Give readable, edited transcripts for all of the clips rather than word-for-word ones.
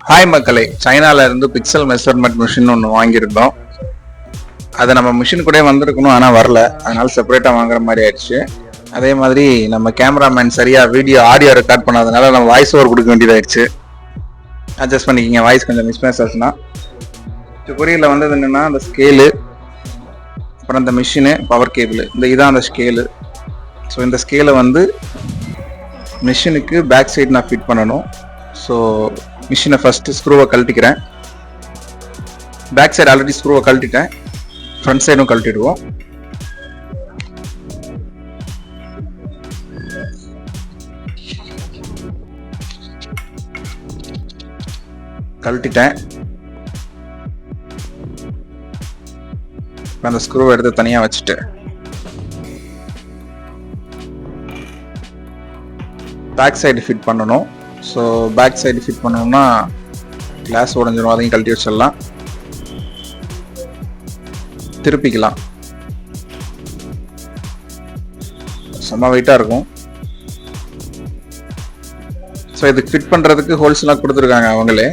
Hi மக்களே, சைனால இருந்து பிக்சல் மெஷர்மெண்ட் மிஷின் ஒன்று வாங்கியிருந்தோம். அதை நம்ம மிஷின் கூட வந்திருக்கணும், ஆனால் வரல. அதனால செப்பரேட்டாக வாங்குற மாதிரி ஆயிடுச்சு. அதே மாதிரி நம்ம கேமராமேன் சரியா ஆடியோ ரெக்கார்ட் பண்ணாதனால நம்ம வாய்ஸ் ஓவர் கொடுக்க வேண்டியதாயிடுச்சு. அட்ஜஸ்ட் பண்ணிக்கிங்க, வாய்ஸ் கொஞ்சம் மிஸ்மேட்ச் ஆச்சுன்னா. கொரியரில் வந்தது என்னென்னா, அந்த ஸ்கேலு, அப்புறம் இந்த மிஷினு, பவர் கேபிள், இதான் அந்த ஸ்கேலு. ஸோ இந்த ஸ்கேலை வந்து மிஷினுக்கு பேக் சைடு நான் ஃபிட் பண்ணணும். ஸோ மிஷினை ஃபஸ்ட்டு ஸ்க்ரூவை கழட்டிக்கிறேன். பேக் சைடு ஆல்ரெடி ஸ்க்ரூவை கழட்டிட்டேன், ஃப்ரண்ட் சைடும் கழட்டிடுவோம். கழட்டிட்டேன். அந்த ஸ்க்ரூவை எடுத்து தனியாக வச்சுட்டு பேக் சைடு ஃபிட் பண்ணணும். ஸோ பேக் சைடு ஃபிட் பண்ணோம்னா கிளாஸ் உடஞ்சிடும், அதையும் கழட்டி வச்சிடலாம். திருப்பிக்கலாம், செம்ம வெயிட்டாக இருக்கும். ஸோ இதுக்கு ஃபிட் பண்ணுறதுக்கு ஹோல்ஸ்லாம் கொடுத்துருக்காங்க, அவங்களே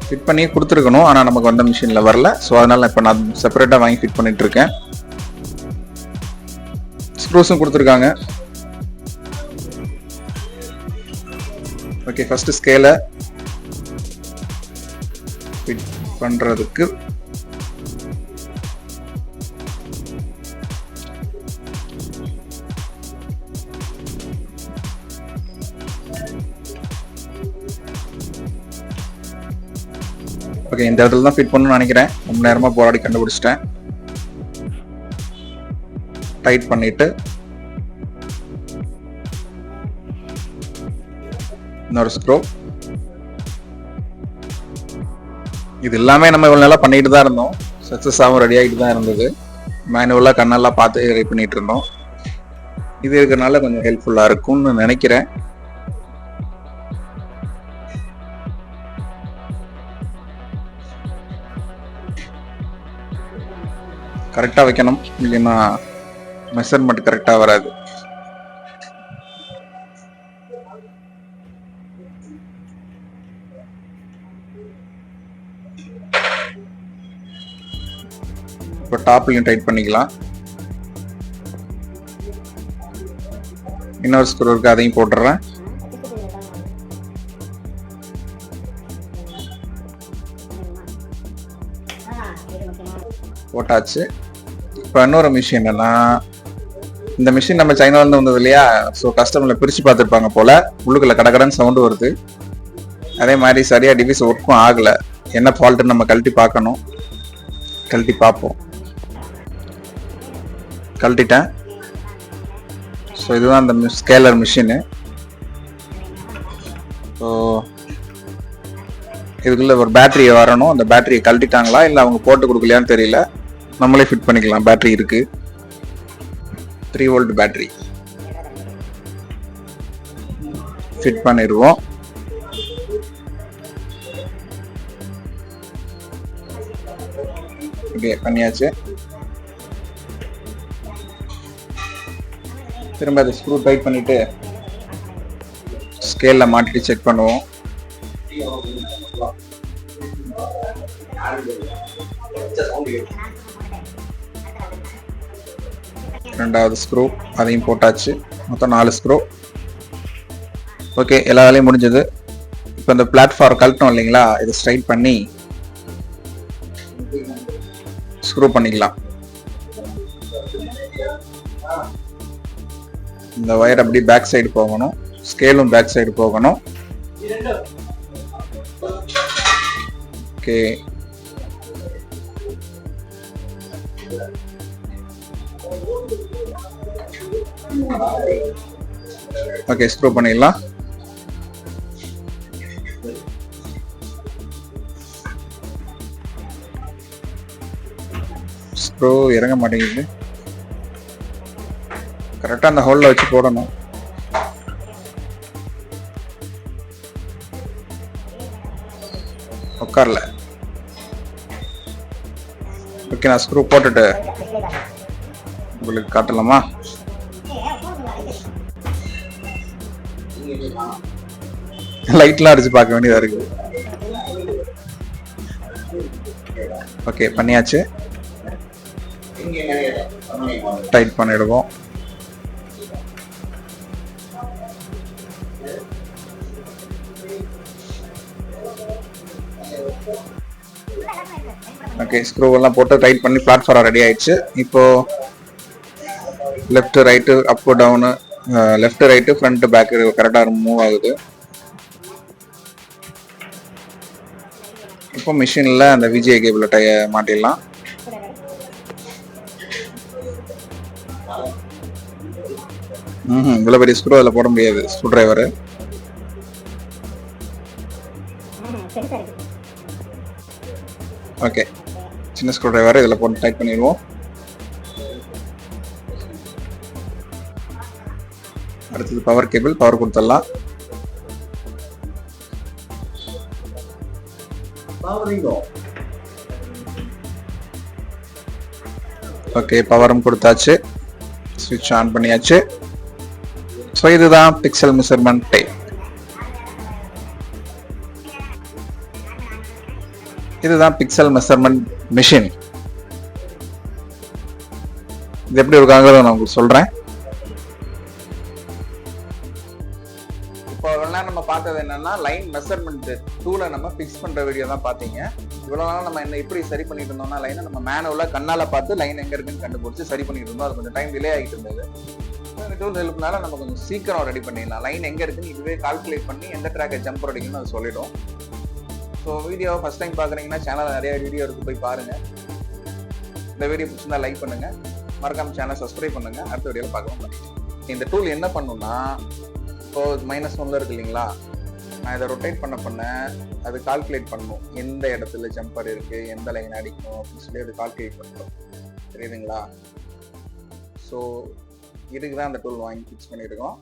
ஃபிட் பண்ணி கொடுத்துருக்கணும். ஆனால் நமக்கு வந்த மிஷினில் வரல. ஸோ அதனால் இப்போ நான் செப்பரேட்டாக வாங்கி ஃபிட் பண்ணிட்டு இருக்கேன். ஸ்க்ரூஸும் கொடுத்துருக்காங்க. ஓகே, ஃபஸ்ட்டு ஸ்கேலை ஃபிட் பண்ணுறதுக்கு ஓகே, இந்த இடத்துல தான் ஃபிட் பண்ணணும்னு நினைக்கிறேன். ரொம்ப நேரமாக போராடி கண்டுபிடிச்சிட்டேன். டைட் பண்ணிட்டு இன்னொரு ஸ்க்ரூ. இது எல்லாமே நம்ம இவ்வளோ நல்லா பண்ணிட்டு தான் இருந்தோம். சக்ஸஸ் ஆகும் ரெடி ஆகிட்டு தான் இருந்தது. மேனுவலாக கண்ணெல்லாம் பார்த்து ரெடி பண்ணிட்டு இருந்தோம். இது இருக்கிறனால கொஞ்சம் ஹெல்ப்ஃபுல்லாக இருக்கும்னு நினைக்கிறேன். கரெக்டாக வைக்கணும், இல்லைன்னா மெஷர்மெண்ட் கரெக்டாக வராது. இப்போ டாப்லையும் டைட் பண்ணிக்கலாம். இன்னொரு ஸ்க்ரூ இருக்கு, அதையும் போட்டுறேன். போட்டாச்சு. இப்போ இன்னொரு மிஷின் என்னன்னா, இந்த மிஷின் நம்ம சைனாலேருந்து வந்தது இல்லையா. ஸோ கஸ்டமரில் பிரித்து பார்த்துருப்பாங்க போல். உள்ளுக்குள்ள கடகடன்னு சவுண்டு வருது. அதே மாதிரி சரியாக டிவைஸ் ஒர்க்கும் ஆகலை. என்ன ஃபால்ட்டுன்னு நம்ம கழட்டி பார்க்கணும். கழட்டி பார்ப்போம். கழட்டிட்டேன். ஸோ இதுதான் அந்த ஸ்கேலர் மிஷினு. ஸோ இதுக்குள்ள ஒரு பேட்டரி வரணும். அந்த பேட்டரியை கழட்டிட்டாங்களா இல்லை அவங்க போட்டு கொடுக்கலையான்னு தெரியல. நம்மளே ஃபிட் பண்ணிக்கலாம். பேட்டரி இருக்கு, 3 வோல்ட் பேட்டரி. ஃபிட் பண்ணிடுவோம். ஓகே, பண்ணியாச்சு. திரும்ப அதை ஸ்க்ரூ டைட் பண்ணிட்டு ஸ்கேலில் மாட்டிட்டு செக் பண்ணுவோம். ரெண்டாவது ஸ்க்ரூ, அதையும் போட்டாச்சு. மொத்தம் 4 ஸ்க்ரூ. ஓகே, எல்லா வேலையும் முடிஞ்சது. இப்போ இந்த பிளாட்ஃபார்ம் கழட்டணும் இல்லைங்களா, இதை ஸ்ட்ரைட் பண்ணி ஸ்க்ரூ பண்ணிக்கலாம். இந்த வயர் அப்படி பேக் சைடு போகணும், ஸ்கேலும் பேக் சைடு போகணும். ஓகே, ஓகே, ஸ்க்ரூ பண்ணிடலாம். ஸ்க்ரூ இறங்க மாட்டேங்குது. கரெக்டாக அந்த ஹோலில் வச்சு போடணும். உட்காரல. ஓகே, நான் ஸ்க்ரூ போட்டுட்டு உங்களுக்கு காட்டலாமா? லைட்லாம் அடிச்சு பார்க்க வேண்டியதா இருக்கு. ஓகே, பண்ணியாச்சு. டைட் பண்ணிடுவோம். ஓகே, ஸ்க்ரூ எல்லாம் போட்டு டைட் பண்ணி பிளாட்ஃபார்ம் ரெடி ஆயிடுச்சு. இப்போ left right up down, left right front back கரெக்டாக மூவ் ஆகுது. இப்போ மிஷினில் அந்த விஜே கேபிள் மாட்டிடலாம். இவ்வளோ பெரிய ஸ்க்ரூ அதில் போட முடியாது, ஸ்க்ரூ டிரைவரு. ஓகே, சின்ன ஸ்க்ரூ டிரைவர் இதில் போட்டு டைட் பண்ணிடுவோம். அடுத்தது பவர் கேபிள், பவர் கொடுத்துடலாம். ஓகே, பவரும் கொடுத்தாச்சு, ஸ்விட்ச் ஆன் பண்ணியாச்சு. ஸோ இதுதான் பிக்சல் மெஷர்மெண்ட் டைப். இதுதான் பிக்சல் மெஷர்மெண்ட் மிஷின். இது எப்படி இருக்காங்கிறத நான் உங்களுக்கு சொல்றேன். இப்போ நம்ம பார்த்தது என்னன்னா லைன் மெஷர்மெண்ட் டூலை நம்ம ஃபிக்ஸ் பண்ற வீடியோ தான் பார்த்தீங்க. இவ்வளவு நாள் நம்ம என்ன எப்படி சரி பண்ணிட்டு இருந்தோம்னா லைனை நம்ம மேனுவலா கண்ணால பார்த்து லைன் எங்க இருக்குன்னு கண்டுபிடிச்சு சரி பண்ணிட்டு இருந்தோம். அது கொஞ்சம் டைம் டிலே ஆகிட்டு இருந்தது. இந்த டூல் ஹெல்ப்னால நம்ம கொஞ்சம் சீக்கிரம் ரெடி பண்ணிடலாம். லைன் எங்க இருக்குன்னு இதுவே கால்குலேட் பண்ணி எந்த ட்ராக்கை ஜம்ப் அடிக்கணும்னு அது சொல்லிடும். ஸோ வீடியோ ஃபர்ஸ்ட் டைம் பார்க்குறீங்கன்னா சேனலில் நிறைய வீடியோ இருக்கு, போய் பாருங்க. இந்த வீடியோ பிடிச்சிருந்தா லைக் பண்ணுங்க, மறக்காம சேனல் சப்ஸ்கிரைப் பண்ணுங்க. அடுத்த வீடியோவில் பார்க்கலாம். இந்த டூல் என்ன பண்ணுன்னா, இப்போ -1 இருக்கு இல்லைங்களா, நான் இதை ரொட்டேட் பண்ண அது கால்குலேட் பண்ணணும் எந்த இடத்துல ஜம்பர் இருக்கு, எந்த லைன் அடிக்கணும் அப்படின்னு சொல்லி அது கால்குலேட் பண்ணுறோம். தெரியுதுங்களா? ஸோ இதுக்கு தான் அந்த டூல் வாங்கி ஃபிக்ஸ் பண்ணியிருக்கோம்.